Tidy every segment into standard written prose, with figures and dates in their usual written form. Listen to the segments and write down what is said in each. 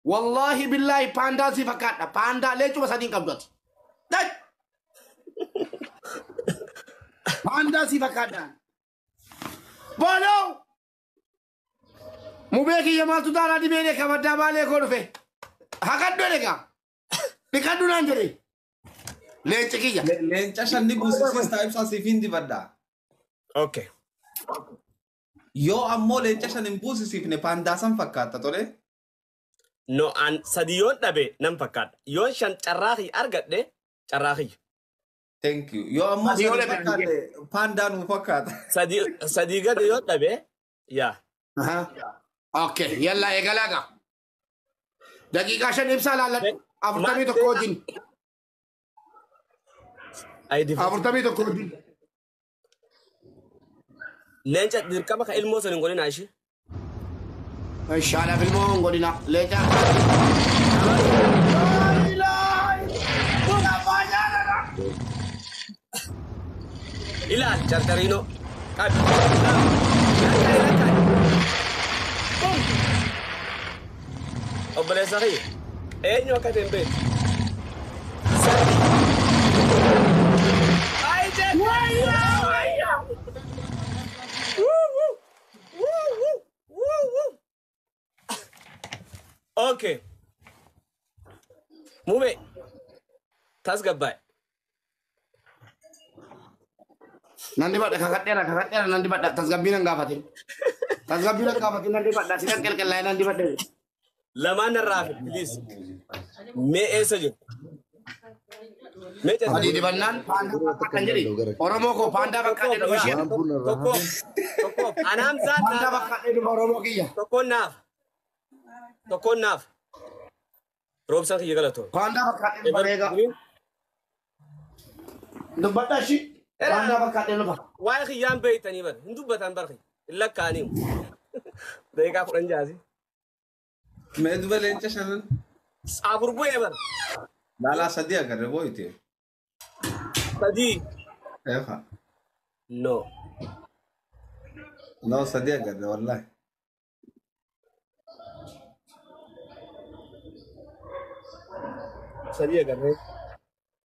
والله بالله باندا سي فكاتا باندا ليش بس هدين قبضت داي باندا سي فكاتا بولو مبيكي يا مالتو دارا دي بيني كبدا بالي كون في هكذا دوليكا بكادو نانجري ليش كيا لين عشان نبوس سيستم ساسي فين دي بدا اوكي يو امو لين عشان نبوس سيفني باندا سام فكاتا تولي no an sadiyon dabe nan fakat yon shan charrahi argadde charrahi thank you yo ammo Sadi ole fakkaate panda nu fakkaata sadiga de yon dabe ya اوكي يلا يا جلاجا دقيقة عشان يمسال على أفرتمي تكودين ay di أفرتمي تكودين lencha dirkama ka ilmo sanin goni nashi إن شاء الله في المون قولنا ليتا ila chartarino kad obale sahi enyo ka tembe ay je okay move tasgabay nanti pada kakak nanti pada tasgabinan gafatin nanti pada sikat kel lain nanti pada lamana rafi please me esaje me tadi di banan panda bakkan jadi oromo ko panda bakkan di Indonesia toko anam zat panda bakkan di oromo kiya toko naf rob sang kiya galato panda bakkan di barega dubata shi panda bakkan di lupa wai khiyam baytani bar hindu batan barki illa kani dai ka kudan jazi medba leen عشان abur boye bar لا صديق اگر بويتي sadi ايوه no لا صديق اگر والله sadi agar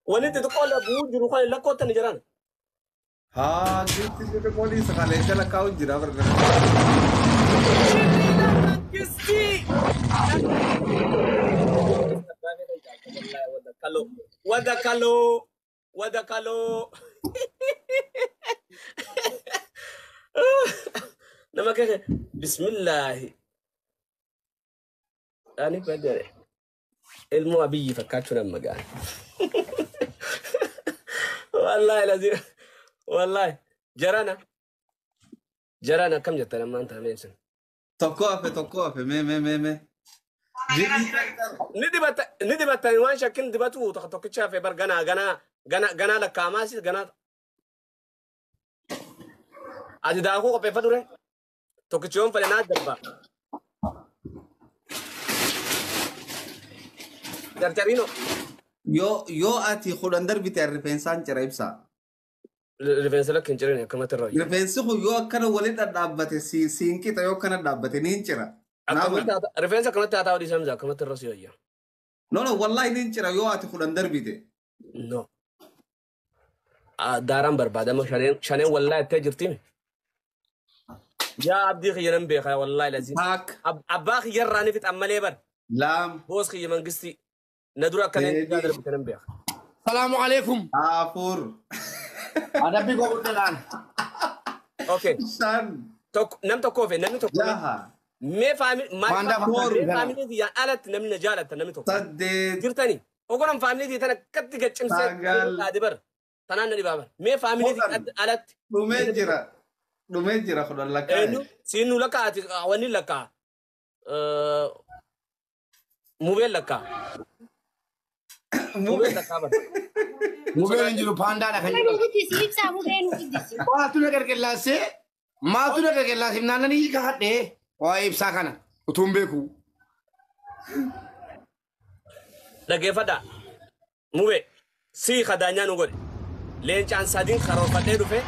wani te to kola bu juru khale lakko tan jaran ها جيت بوليس قال لك كاو جرا برنا kisti wada kalo nama kake bismillah ani badare ilmu abiyi fakatu nan magana wallahi lazim wallahi jarana kam jattana man ta mesin توقف مي ندي بتا وان شكل دبتو تخطوك شافي بر غنا لك ماسي غنا ادي داكو كو بفدره توكيوم فلنا دبا ترترينو يو اتي خدندر بتاع ريفنسان جريبسا ريفنس لك انجرين كما ترى ريفنس هو يو كان ولد دابته سينكي تيو كان دابته نينچرا ريفنس كما تاتا ودي سمزا كما ترى سيو نو والله نينچرا يو اتي خدندر بيته نو دارم برباده ما شانين والله تجرتي يا عبدي خيرن بخا والله لازم هاك ابا خيراني في تاملي بر لام بوس خي منغستي ندرا كان قادر بكن بخ السلام عليكم افور ada bi ko bulan اوكي سان نم تكوفي نم تكوفي جاها مي فامي ما Manda فامي دي الات نم نجالت نم تكوفي صدق جرتني وقرن فامي دي تنا كتك چمسه Tagal. ادبر تنان دي بابا مي فامي دي الات دوميجرا خدان لك انو سينو لك وني لك موبيل لك موبيل لك بابا mungkin juru panda nak Mana hanya nunggu disi, bisa mungkin nunggu disi. wah tu nak kerja se ma tu nak kerja se nana ni kahat deh wah ibsa kana utumbeku lagi fada mube si khadanya nugol len chan sadin kharo fade dufe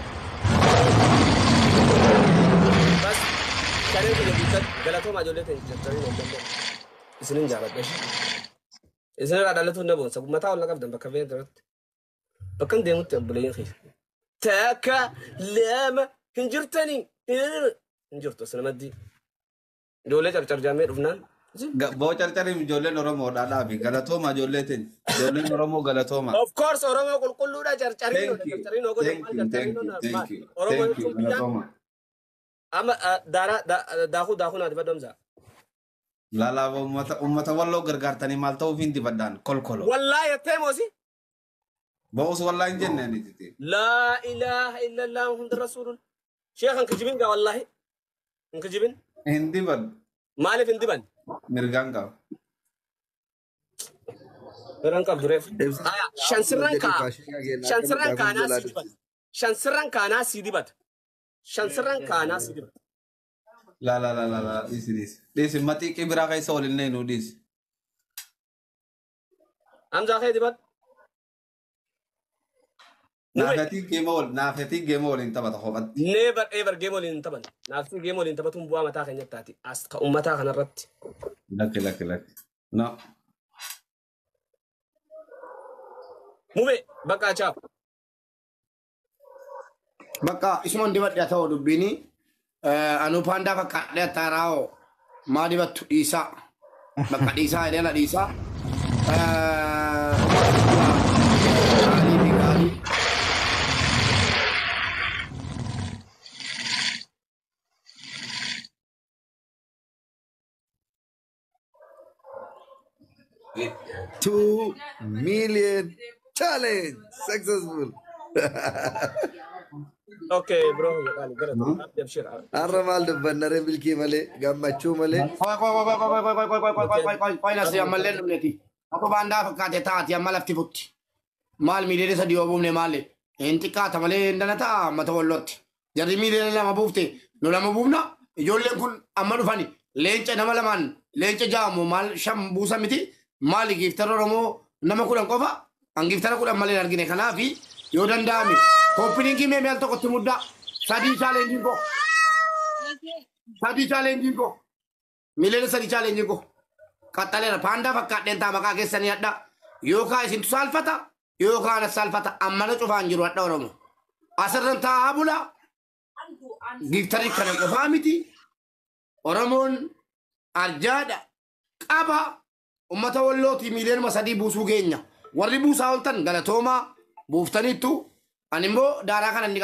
bas kare ko jadi galato ma jole te jari no isinin jaaladha isin radalatu nabon sabu mata wala qabdan bakka beedrat bakkan deemutti abbuleen khis taka lama hinjirtani hinjirtu sanamadi dole carcar jamee dhufnaan Boo carcariif ijoolleen Oromoo dhaadhaafi galatooma ijoolleetiin ijoolleen Oromoo galatooma. of course oromo qulqulluudha carcarin Thank you galatooma. ama daaku na dibadamza Lalaaf uummata walloo gargaartanii maal ta'uuf hin dibaddaan kolkolo. wallahi teemosi Bo'us wallaa hin jenne ani titi. la ilaha illa allah muhammadur rasulun sheekhan kajibin ga wallahi kajibin Hin dibad maalif indiban mirgaan qaba. Ranka bref. Shansiran kana sidibat. La this mati kibra kai sol ne no this. Amza khay dibat. Nafati game all in tabat khobat. Never ever game all in taban. Nafti game all in tabatum buwa mata kanya tati. Aska ummata kana rat. Lak. No. Mube baka chap. Bakka isuman dibadha ta'uu dubbini anu panda fakkadhe tarao ma dibattu isa bakka isa edela isa $2 million challenge successful. Okay bro ya kali gara jabshir. Arramal dubbanare bilki male gammachuu male. Koy nasi amalle numneti ako banda fakkate taati amalafti futti mal midere sadi obumne male enti ka tamale ndanata mata wollotti jarri midere lama bufte no lama bufna ijoolleen kun amma dhufani leenca nama lamaan leenca jaamu mal sham buusa miti mali giftara Oromoo nama kudhan qofa an giftara kudhan malee argine kanaafi yoo danda'ame opening me mel tokkotti mudda sadi challenge ko milele sadi challenge ko kattalera panda fakkadhen ta maka keessani hadda yoo ka isin salfata yoo ka na salfata amma cufaan jiru hadda Oromoo asarran ta abula giftari kana qofa miti Oromoon arjaada qaba ummata wallooti miileen masadii buusuu geenya warri buusaa oltan galatooma buuftaniittu animmoo daaraa kana inni